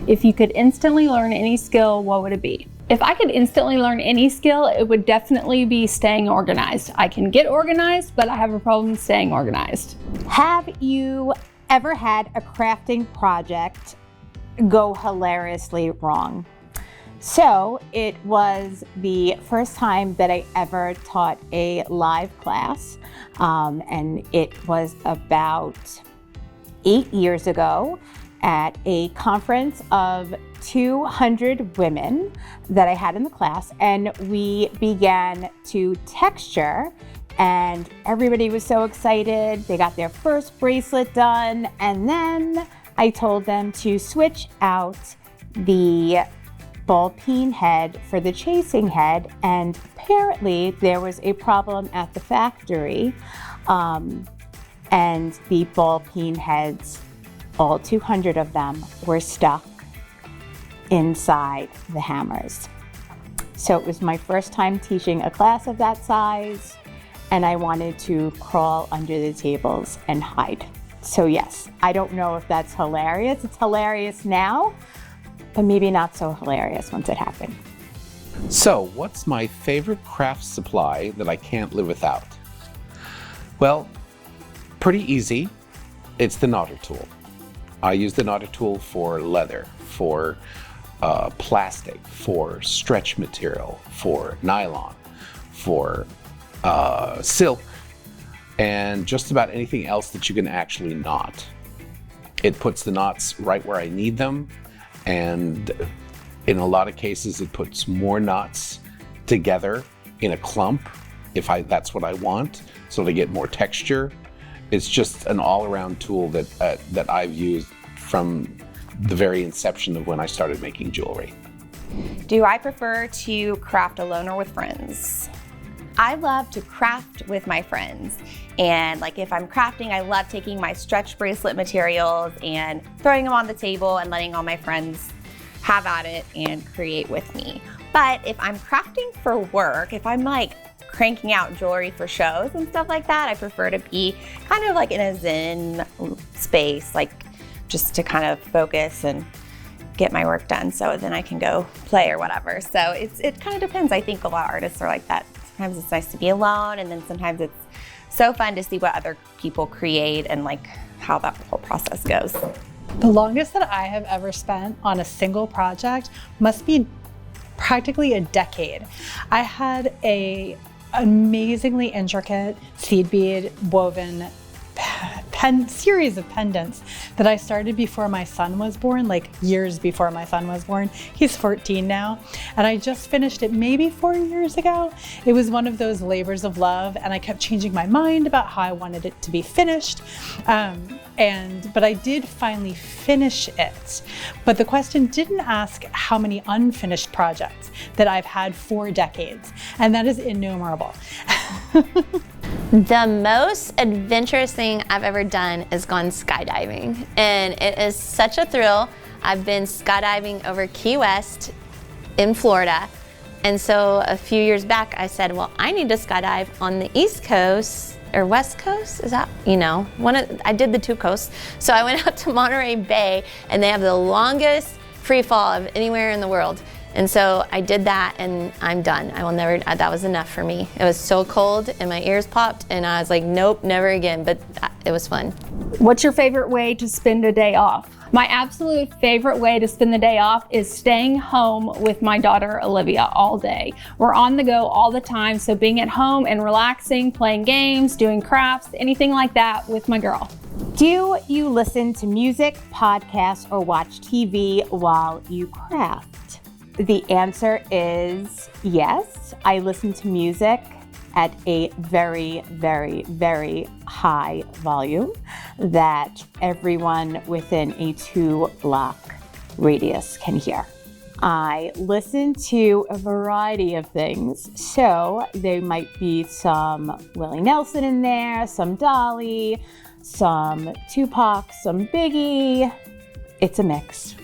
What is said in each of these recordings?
If you could instantly learn any skill, what would it be? If I could instantly learn any skill, it would definitely be staying organized. I can get organized, but I have a problem staying organized. Have you ever had a crafting project go hilariously wrong? So it was the first time that I ever taught a live class, and it was about 8 years ago at a conference of 200 women that I had in the class, and we began to texture, and everybody was so excited. They got their first bracelet done, and then I told them to switch out the ball peen head for the chasing head, and apparently there was a problem at the factory, and the ball peen heads, all 200 of them, were stuck inside the hammers. So it was my first time teaching a class of that size, and I wanted to crawl under the tables and hide. So yes, I don't know if that's hilarious. It's hilarious now, but maybe not so hilarious once it happened. So, what's my favorite craft supply that I can't live without? Well, pretty easy. It's the knotter tool. I use the knotter tool for leather, for plastic, for stretch material, for nylon, for silk, and just about anything else that you can actually knot. It puts the knots right where I need them, and in a lot of cases it puts more knots together in a clump if that's what I want, so to get more texture. It's just an all-around tool that I've used from the very inception of when I started making jewelry. Do I prefer to craft alone or with friends? I love to craft with my friends. And like if I'm crafting, I love taking my stretch bracelet materials and throwing them on the table and letting all my friends have at it and create with me. But if I'm crafting for work, if I'm like cranking out jewelry for shows and stuff like that, I prefer to be kind of like in a zen space, like just to kind of focus and get my work done so then I can go play or whatever. So it kind of depends. I think a lot of artists are like that. Sometimes it's nice to be alone, and then sometimes it's so fun to see what other people create and like how that whole process goes. The longest that I have ever spent on a single project must be practically a decade. I had an amazingly intricate seed bead woven series of pendants that I started before my son was born, like years before my son was born. He's 14 now, and I just finished it maybe 4 years ago. It was one of those labors of love, and I kept changing my mind about how I wanted it to be finished. But I did finally finish it. But the question didn't ask how many unfinished projects that I've had for decades, and that is innumerable. The most adventurous thing I've ever done is gone skydiving, and it is such a thrill. I've been skydiving over Key West in Florida, and so a few years back I said, well, I need to skydive on the East Coast or West Coast, is that, I did the two coasts. So I went out to Monterey Bay, and they have the longest free fall of anywhere in the world. And so I did that, and I'm done. I will never, that was enough for me. It was so cold and my ears popped, and I was like, nope, never again, but it was fun. What's your favorite way to spend a day off? My absolute favorite way to spend the day off is staying home with my daughter Olivia all day. We're on the go all the time, so being at home and relaxing, playing games, doing crafts, anything like that with my girl. Do you listen to music, podcasts, or watch TV while you craft? The answer is yes. I listen to music at a very, very, very high volume that everyone within a 2-block radius can hear. I listen to a variety of things. So there might be some Willie Nelson in there, some Dolly, some Tupac, some Biggie. It's a mix.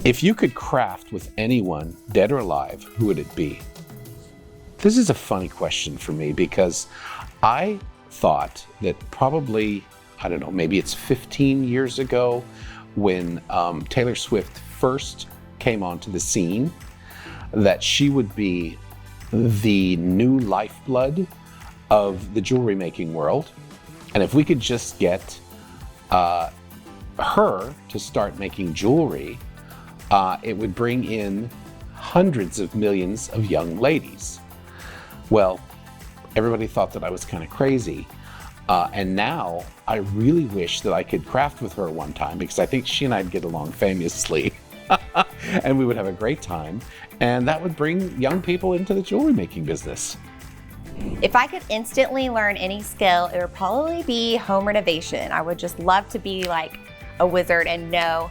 If you could craft with anyone, dead or alive, who would it be? This is a funny question for me because I thought that probably, I don't know, maybe it's 15 years ago when Taylor Swift first came onto the scene that she would be the new lifeblood of the jewelry making world. And if we could just get her to start making jewelry, it would bring in hundreds of millions of young ladies. Well, everybody thought that I was kind of crazy. And now I really wish that I could craft with her one time, because I think she and I'd get along famously. And we would have a great time. And that would bring young people into the jewelry making business. If I could instantly learn any skill, it would probably be home renovation. I would just love to be like a wizard and know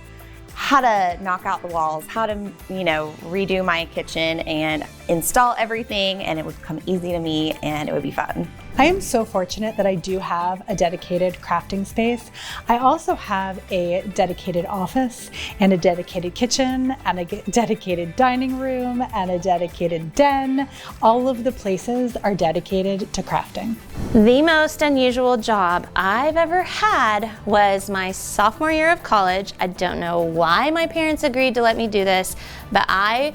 how to knock out the walls, how to, redo my kitchen and install everything, and it would come easy to me and it would be fun. I am so fortunate that I do have a dedicated crafting space. I also have a dedicated office and a dedicated kitchen and a dedicated dining room and a dedicated den. All of the places are dedicated to crafting. The most unusual job I've ever had was my sophomore year of college. I don't know why my parents agreed to let me do this, but I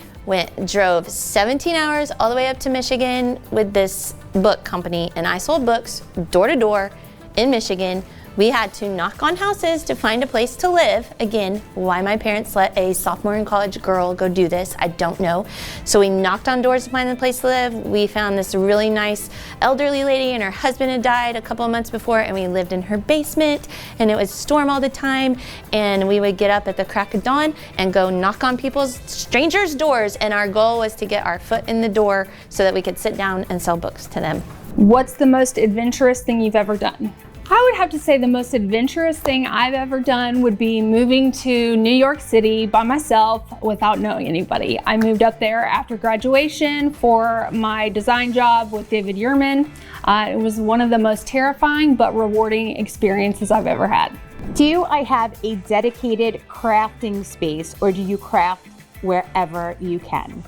drove 17 hours all the way up to Michigan with this book company, and I sold books door to door in Michigan. We had to knock on houses to find a place to live. Again, why my parents let a sophomore in college girl go do this, I don't know. So we knocked on doors to find a place to live. We found this really nice elderly lady, and her husband had died a couple of months before, and we lived in her basement, and it would storm all the time, and we would get up at the crack of dawn and go knock on strangers' doors, and our goal was to get our foot in the door so that we could sit down and sell books to them. What's the most adventurous thing you've ever done? I would have to say the most adventurous thing I've ever done would be moving to New York City by myself without knowing anybody. I moved up there after graduation for my design job with David Yurman. It was one of the most terrifying but rewarding experiences I've ever had. Do I have a dedicated crafting space, or do you craft wherever you can?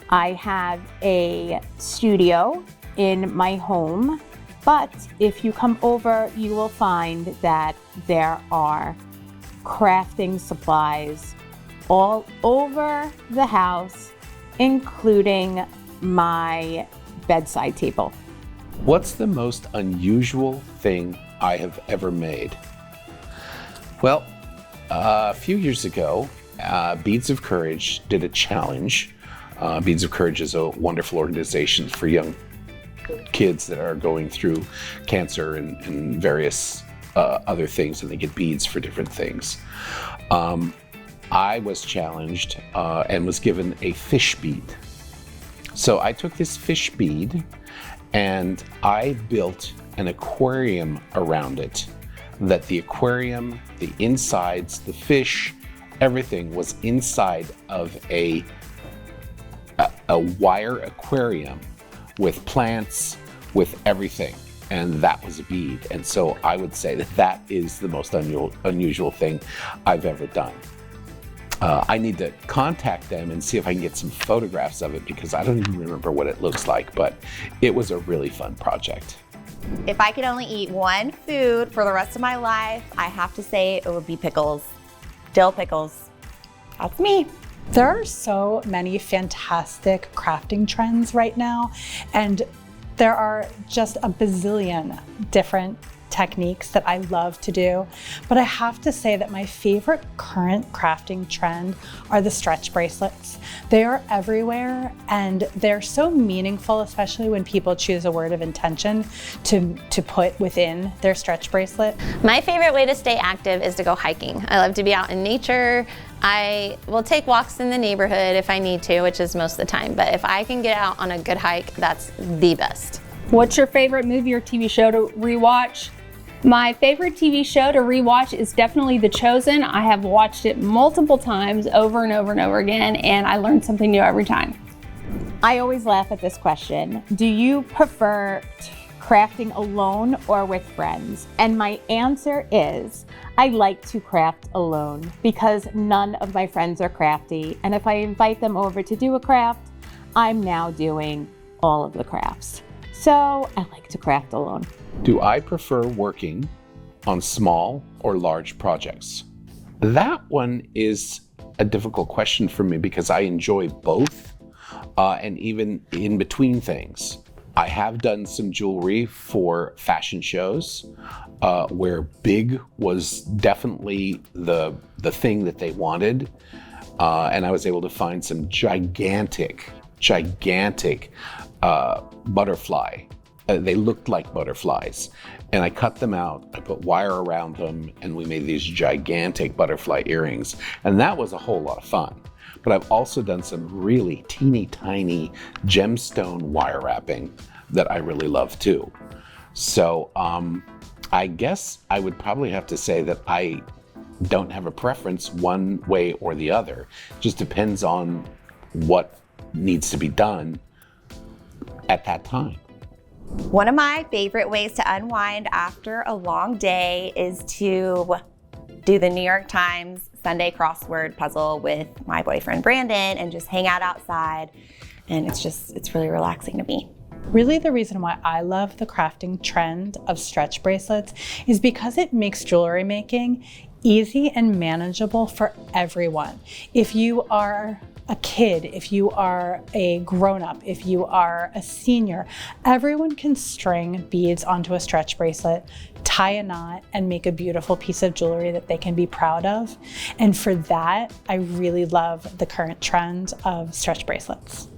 I have a studio in my home, but if you come over, you will find that there are crafting supplies all over the house, including my bedside table. What's the most unusual thing I have ever made? Well, a few years ago, Beads of Courage did a challenge. Beads of Courage is a wonderful organization for young kids that are going through cancer and various other things, and they get beads for different things. I was challenged and was given a fish bead. So I took this fish bead and I built an aquarium around it, that the aquarium, the insides, the fish, everything was inside of a wire aquarium with plants, with everything, and that was a bead. And so I would say that that is the most unusual thing I've ever done. I need to contact them and see if I can get some photographs of it, because I don't even remember what it looks like, but it was a really fun project. If I could only eat one food for the rest of my life, I have to say it would be pickles. Dill pickles. That's me. There are so many fantastic crafting trends right now, and there are just a bazillion different techniques that I love to do. But I have to say that my favorite current crafting trend are the stretch bracelets. They are everywhere, and they're so meaningful, especially when people choose a word of intention to put within their stretch bracelet. My favorite way to stay active is to go hiking. I love to be out in nature. I will take walks in the neighborhood if I need to, which is most of the time, but if I can get out on a good hike, that's the best. What's your favorite movie or TV show to rewatch? My favorite TV show to rewatch is definitely The Chosen. I have watched it multiple times over and over and over again, and I learn something new every time. I always laugh at this question. Do you prefer crafting alone or with friends? And my answer is, I like to craft alone because none of my friends are crafty. And if I invite them over to do a craft, I'm now doing all of the crafts. So I like to craft alone. Do I prefer working on small or large projects? That one is a difficult question for me because I enjoy both, and even in between things. I have done some jewelry for fashion shows where big was definitely the thing that they wanted, and I was able to find some gigantic butterfly. They looked like butterflies, and I cut them out. I put wire around them, and we made these gigantic butterfly earrings, and that was a whole lot of fun. But I've also done some really teeny tiny gemstone wire wrapping that I really love too. So I guess I would probably have to say that I don't have a preference one way or the other. It just depends on what needs to be done at that time. One of my favorite ways to unwind after a long day is to do the New York Times Sunday crossword puzzle with my boyfriend Brandon and just hang out outside. And it's really relaxing to me. Really, the reason why I love the crafting trend of stretch bracelets is because it makes jewelry making easy and manageable for everyone. If you are a kid, if you are a grown-up, if you are a senior, everyone can string beads onto a stretch bracelet, tie a knot, and make a beautiful piece of jewelry that they can be proud of. And for that, I really love the current trend of stretch bracelets.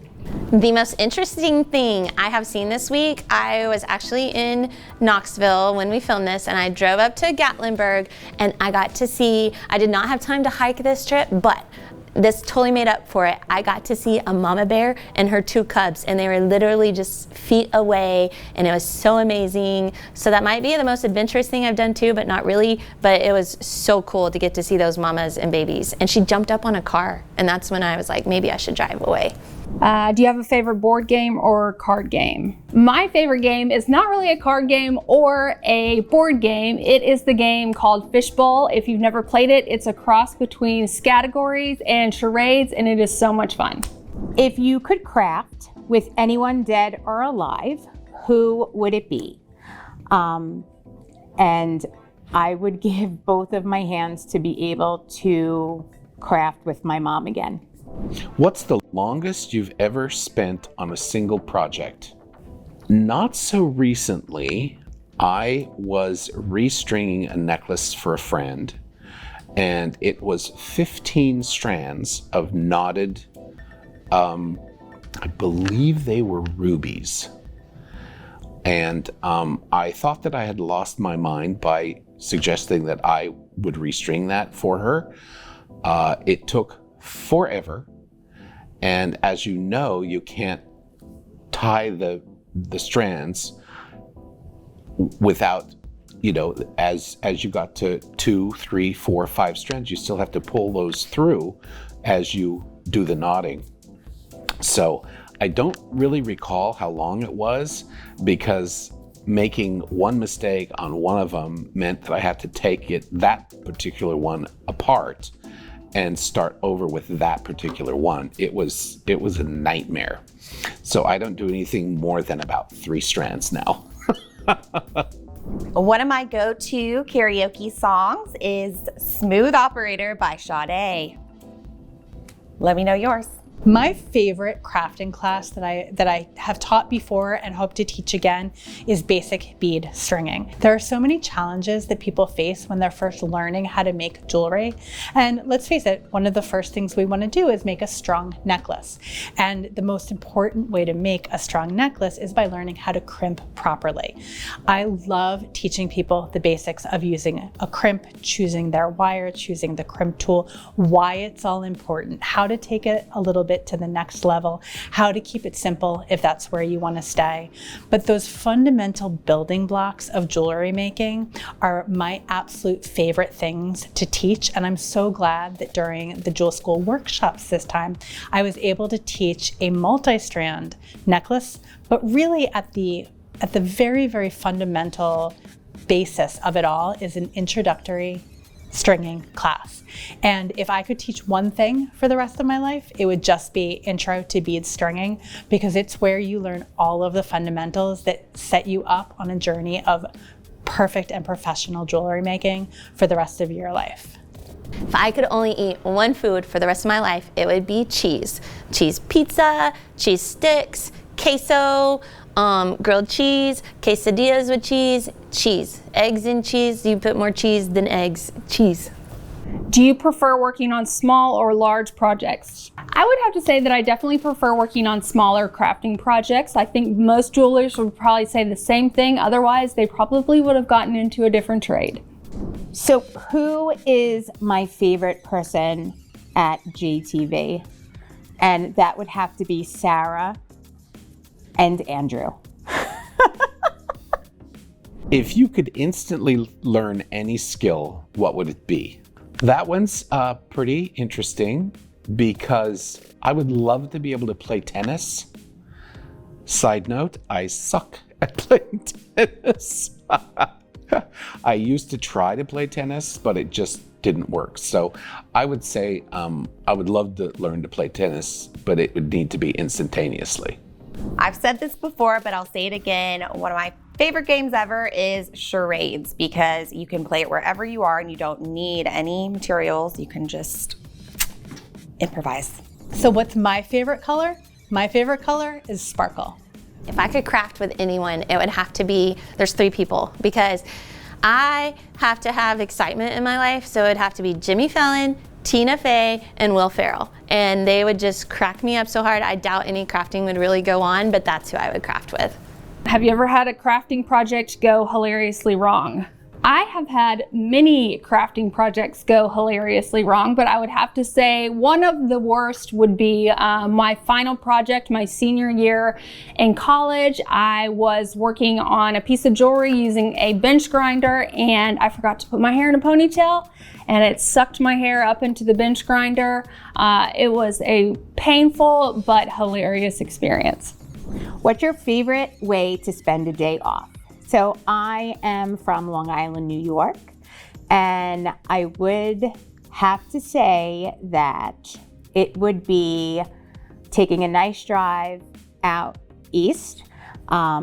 The most interesting thing I have seen this week, I was actually in Knoxville when we filmed this, and I drove up to Gatlinburg, and I got to see, I did not have time to hike this trip, but this totally made up for it. I got to see a mama bear and her 2 cubs, and they were literally just feet away, and it was so amazing. So that might be the most adventurous thing I've done too, but not really. But it was so cool to get to see those mamas and babies. And she jumped up on a car, and that's when I was like, maybe I should drive away. Do you have a favorite board game or card game? My favorite game is not really a card game or a board game. It is the game called Fishbowl. If you've never played it, it's a cross between categories and charades, and it is so much fun. If you could craft with anyone dead or alive, who would it be? And I would give both of my hands to be able to craft with my mom again. What's the longest you've ever spent on a single project? Not so recently, I was restringing a necklace for a friend, and it was 15 strands of knotted, I believe they were rubies. And I thought that I had lost my mind by suggesting that I would restring that for her. It took forever, and as you know, you can't tie the strands without, as you got to 2, 3, 4, 5 strands, you still have to pull those through as you do the knotting. So I don't really recall how long it was, because making one mistake on one of them meant that I had to take that particular one apart and start over with that particular one. It was a nightmare. So I don't do anything more than about 3 strands now. One of my go-to karaoke songs is Smooth Operator by Sade. Let me know yours. My favorite crafting class that I have taught before and hope to teach again is basic bead stringing. There are so many challenges that people face when they're first learning how to make jewelry. And let's face it, one of the first things we want to do is make a strong necklace. And the most important way to make a strong necklace is by learning how to crimp properly. I love teaching people the basics of using a crimp, choosing their wire, choosing the crimp tool, why it's all important, how to take it a little bit to the next level, how to keep it simple if that's where you want to stay. But those fundamental building blocks of jewelry making are my absolute favorite things to teach. And I'm so glad that during the Jewel School workshops this time, I was able to teach a multi-strand necklace, but really at the very, very fundamental basis of it all is an introductory stringing class. And if I could teach one thing for the rest of my life, it would just be intro to bead stringing, because it's where you learn all of the fundamentals that set you up on a journey of perfect and professional jewelry making for the rest of your life. If I could only eat one food for the rest of my life, it would be cheese. Cheese pizza, cheese sticks, queso, grilled cheese, quesadillas with cheese, cheese. Eggs and cheese, you put more cheese than eggs, cheese. Do you prefer working on small or large projects? I would have to say that I definitely prefer working on smaller crafting projects. I think most jewelers would probably say the same thing. Otherwise, they probably would have gotten into a different trade. So who is my favorite person at JTV? And that would have to be Sarah and Andrew. If you could instantly learn any skill, what would it be? That one's pretty interesting because I would love to be able to play tennis. Side note, I suck at playing tennis. I used to try to play tennis, but it just didn't work. So I would say I would love to learn to play tennis, but it would need to be instantaneously. I've said this before, but I'll say it again. One of my favorite games ever is charades because you can play it wherever you are and you don't need any materials. You can just improvise. So what's my favorite color? My favorite color is sparkle. If I could craft with anyone, it would have to be, there's 3 people, because I have to have excitement in my life, so it would have to be Jimmy Fallon, Tina Fey, and Will Ferrell. And they would just crack me up so hard, I doubt any crafting would really go on, but that's who I would craft with. Have you ever had a crafting project go hilariously wrong? I have had many crafting projects go hilariously wrong, but I would have to say one of the worst would be my final project, my senior year in college. I was working on a piece of jewelry using a bench grinder, and I forgot to put my hair in a ponytail, and it sucked my hair up into the bench grinder. It was a painful but hilarious experience. What's your favorite way to spend a day off? So I am from Long Island, New York, and I would have to say that it would be taking a nice drive out east,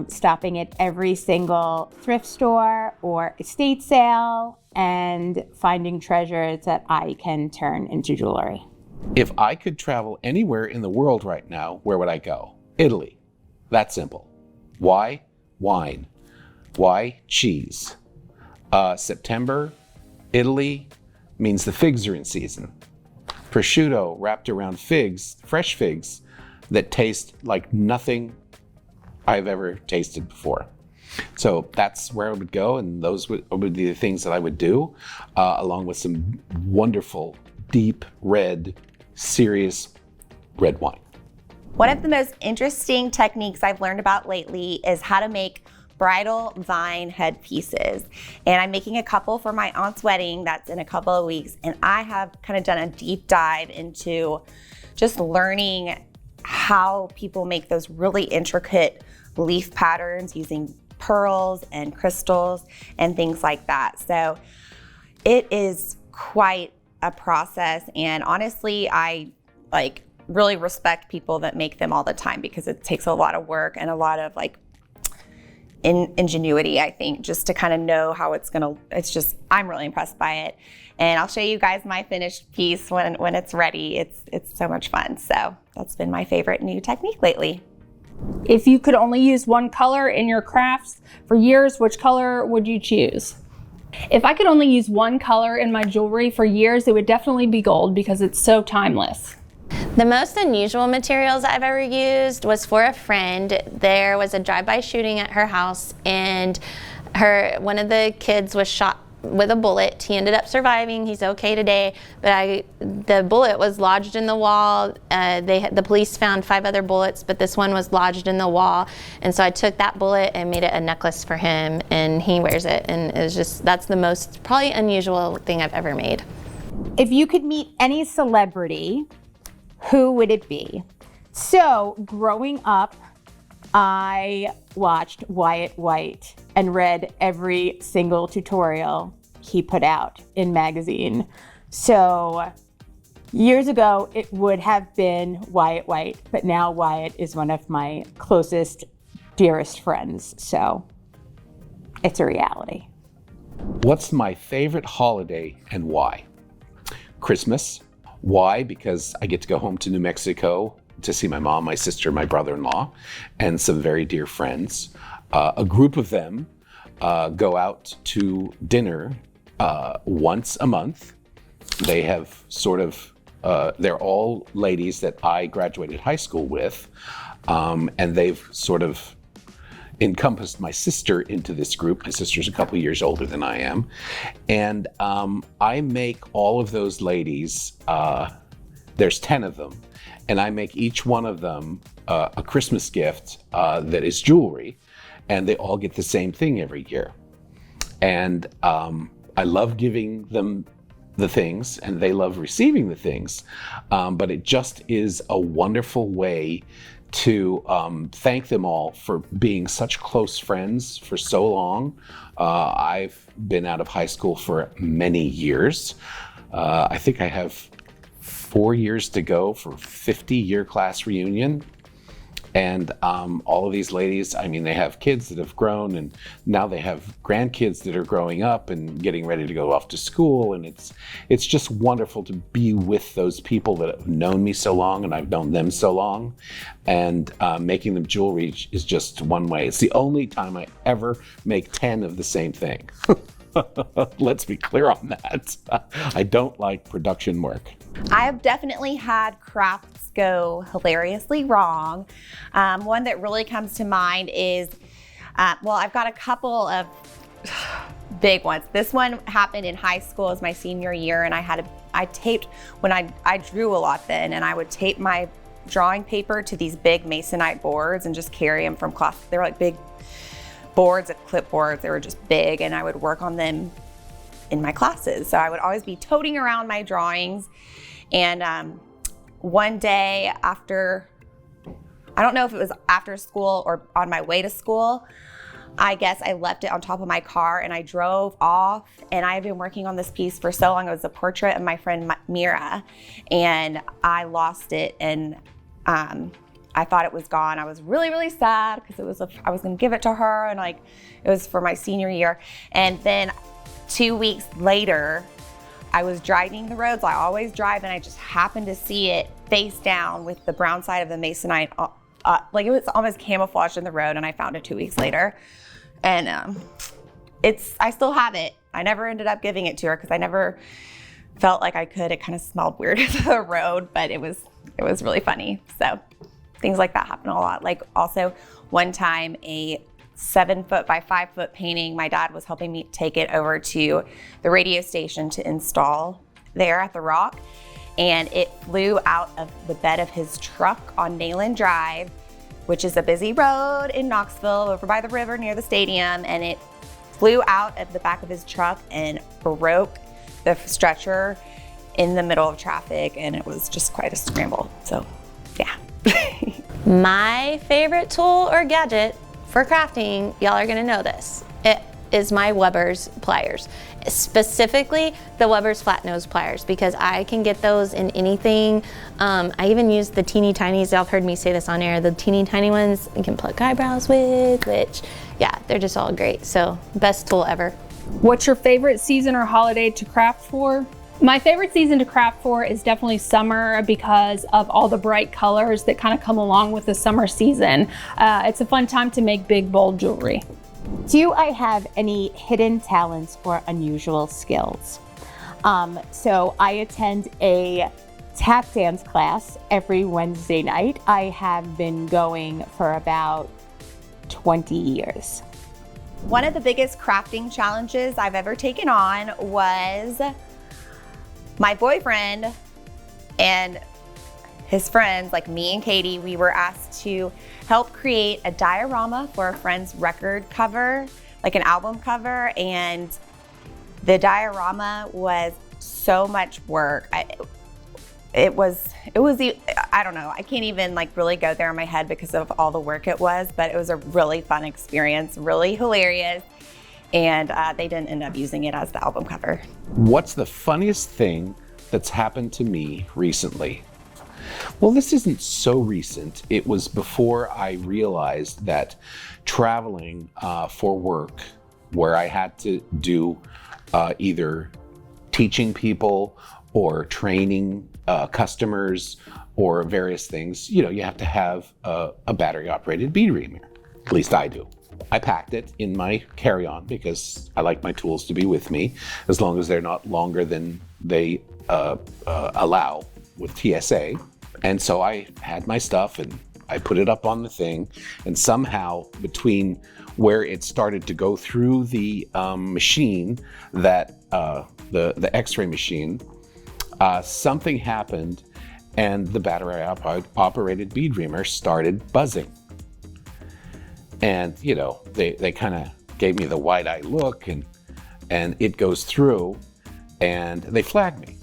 stopping at every single thrift store or estate sale, and finding treasures that I can turn into jewelry. If I could travel anywhere in the world right now, where would I go? Italy. That simple. Why? Wine. Why? Cheese. September, Italy means the figs are in season. Prosciutto wrapped around figs, fresh figs, that taste like nothing I've ever tasted before. So that's where I would go, and those would be the things that I would do, along with some wonderful, deep red, serious red wine. One of the most interesting techniques I've learned about lately is how to make bridal vine headpieces. And I'm making a couple for my aunt's wedding that's in a couple of weeks. And I have kind of done a deep dive into just learning how people make those really intricate leaf patterns using pearls and crystals and things like that. So it is quite a process. And honestly, I really respect people that make them all the time because it takes a lot of work and a lot of ingenuity, I think, just to kind of know how I'm really impressed by it. And I'll show you guys my finished piece when it's ready. It's so much fun. So that's been my favorite new technique lately. If you could only use one color in your crafts for years, which color would you choose? If I could only use one color in my jewelry for years, it would definitely be gold because it's so timeless. The most unusual materials I've ever used was for a friend. There was a drive-by shooting at her house, and one of the kids was shot with a bullet. He ended up surviving. He's okay today, but the bullet was lodged in the wall. The police found 5 other bullets, but this one was lodged in the wall. And so I took that bullet and made it a necklace for him, and he wears it. And that's the most probably unusual thing I've ever made. If you could meet any celebrity, who would it be? So growing up, I watched Wyatt White and read every single tutorial he put out in magazine. So years ago, it would have been Wyatt White, but now Wyatt is one of my closest, dearest friends. So it's a reality. What's my favorite holiday and why? Christmas. Why? Because I get to go home to New Mexico to see my mom, my sister, my brother-in-law, and some very dear friends. A group of them go out to dinner once a month. They have sort of, they're all ladies that I graduated high school with, and they've sort of encompassed my sister into this group. My sister's a couple years older than I am. And I make all of those ladies, there's 10 of them, and I make each one of them a Christmas gift that is jewelry, and they all get the same thing every year. And I love giving them the things, and they love receiving the things, but it just is a wonderful way to thank them all for being such close friends for so long. I've been out of high school for many years. I think I have 4 years to go for 50-year class reunion. And all of these ladies, I mean, they have kids that have grown, and now they have grandkids that are growing up and getting ready to go off to school. And it's just wonderful to be with those people that have known me so long, and I've known them so long. And making them jewelry is just one way. It's the only time I ever make 10 of the same thing. Let's be clear on that. I don't like production work. I have definitely had crafts go hilariously wrong. One that really comes to mind is, well, I've got a couple of big ones. This one happened in high school as my senior year, and I taped, when I drew a lot then, and I would tape my drawing paper to these big masonite boards and just carry them from class. They were like big boards of clipboards. They were just big, and I would work on them in my classes. So I would always be toting around my drawings. And one day after, I don't know if it was after school or on my way to school, I guess I left it on top of my car and I drove off, and I had been working on this piece for so long. It was a portrait of my friend Mira, and I lost it, and I thought it was gone. I was really, really sad because I was gonna give it to her, and like it was for my senior year. And then 2 weeks later, I was driving the roads I always drive, and I just happened to see it face down with the brown side of the masonite, like it was almost camouflaged in the road, and I found it 2 weeks later. And I still have it. I never ended up giving it to her because I never felt like I could. It kind of smelled weird in the road, but it was really funny. So things like that happen a lot. Like also one time, a 7-foot by 5-foot painting, my dad was helping me take it over to the radio station to install there at the Rock, and it flew out of the bed of his truck on Nayland Drive, which is a busy road in Knoxville over by the river near the stadium, and it flew out of the back of his truck and broke the stretcher in the middle of traffic, and it was just quite a scramble. So yeah. My favorite tool or gadget for crafting, y'all are gonna know this. It is my Weber's pliers. Specifically the Weber's flat nose pliers, because I can get those in anything. I even use the teeny tinies. Y'all have heard me say this on air. The teeny tiny ones you can pluck eyebrows with, which, yeah, they're just all great. So best tool ever. What's your favorite season or holiday to craft for? My favorite season to craft for is definitely summer because of all the bright colors that kind of come along with the summer season. It's a fun time to make big, bold jewelry. Do I have any hidden talents or unusual skills? So I attend a tap dance class every Wednesday night. I have been going for about 20 years. One of the biggest crafting challenges I've ever taken on was my boyfriend and his friends, like me and Katie, we were asked to help create a diorama for a friend's record cover, like an album cover, and the diorama was so much work. It was, I don't know, I can't even like really go there in my head because of all the work it was, but it was a really fun experience, really hilarious. And they didn't end up using it as the album cover. What's the funniest thing that's happened to me recently? Well, this isn't so recent. It was before I realized that traveling for work, where I had to do either teaching people or training customers or various things, you have to have a battery-operated bead reamer. At least I do. I packed it in my carry-on because I like my tools to be with me as long as they're not longer than they allow with TSA. And so I had my stuff and I put it up on the thing, and somehow between where it started to go through the machine, that the X-ray machine, something happened, and the battery-operated bead reamer started buzzing. And they kind of gave me the wide-eye look, and it goes through, and they flagged me.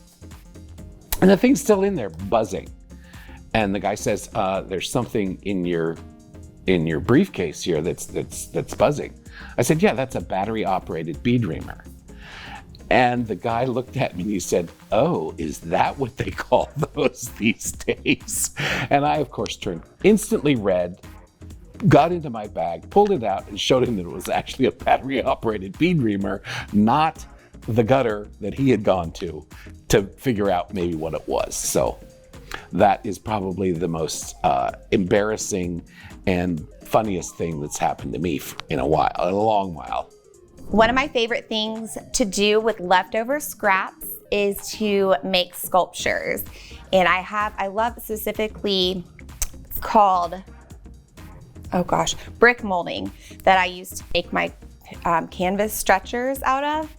And the thing's still in there buzzing. And the guy says, "There's something in your briefcase here that's buzzing." I said, "Yeah, that's a battery-operated bead reamer." And the guy looked at me and he said, "Oh, is that what they call those these days?" And I, of course, turned instantly red, got into my bag, pulled it out, and showed him that it was actually a battery-operated bead reamer, not the gutter that he had gone to figure out maybe what it was. So that is probably the most embarrassing and funniest thing that's happened to me in a long while. One of my favorite things to do with leftover scraps is to make sculptures. And I love specifically, it's called, brick molding, that I use to make my canvas stretchers out of.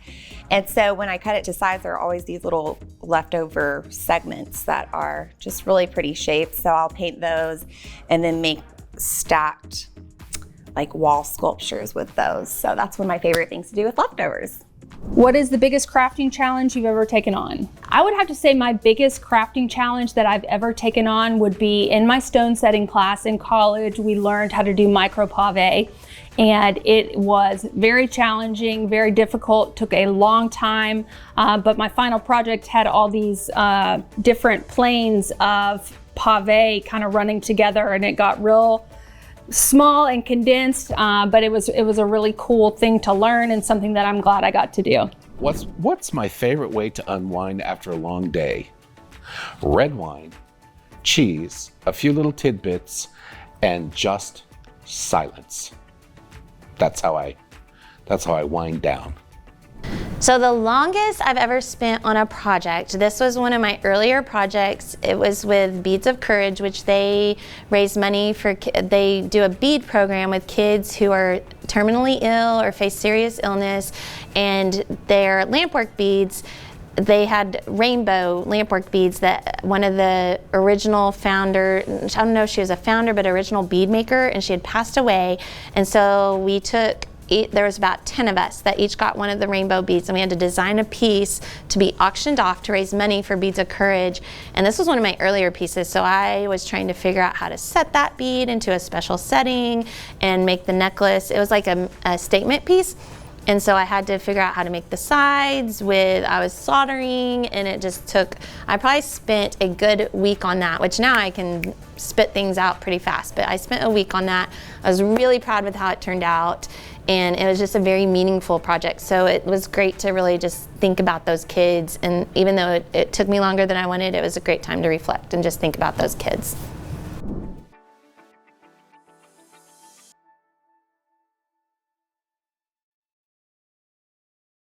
And so when I cut it to size, there are always these little leftover segments that are just really pretty shapes. So I'll paint those and then make stacked like wall sculptures with those. So that's one of my favorite things to do with leftovers. What is the biggest crafting challenge you've ever taken on? I would have to say my biggest crafting challenge that I've ever taken on would be in my stone setting class in college. We learned how to do micro pave, and it was very challenging, very difficult, took a long time, but my final project had all these different planes of pave kind of running together, and it got real small and condensed, but it was a really cool thing to learn and something that I'm glad I got to do. What's my favorite way to unwind after a long day? Red wine, cheese, a few little tidbits, and just silence. That's how I wind down. So the longest I've ever spent on a project, this was one of my earlier projects. It was with Beads of Courage, which they raise money for, they do a bead program with kids who are terminally ill or face serious illness, and their lampwork beads, they had rainbow lampwork beads that one of the original founder, I don't know if she was a founder, but original bead maker, and she had passed away. And so we took, there was about 10 of us that each got one of the rainbow beads, and we had to design a piece to be auctioned off to raise money for Beads of Courage. And this was one of my earlier pieces, so I was trying to figure out how to set that bead into a special setting and make the necklace. It was like a statement piece. And so I had to figure out how to make the sides I was soldering, and it just took, I probably spent a good week on that, which now I can spit things out pretty fast, but I spent a week on that. I was really proud with how it turned out, and it was just a very meaningful project. So it was great to really just think about those kids, and even though it took me longer than I wanted, it was a great time to reflect and just think about those kids.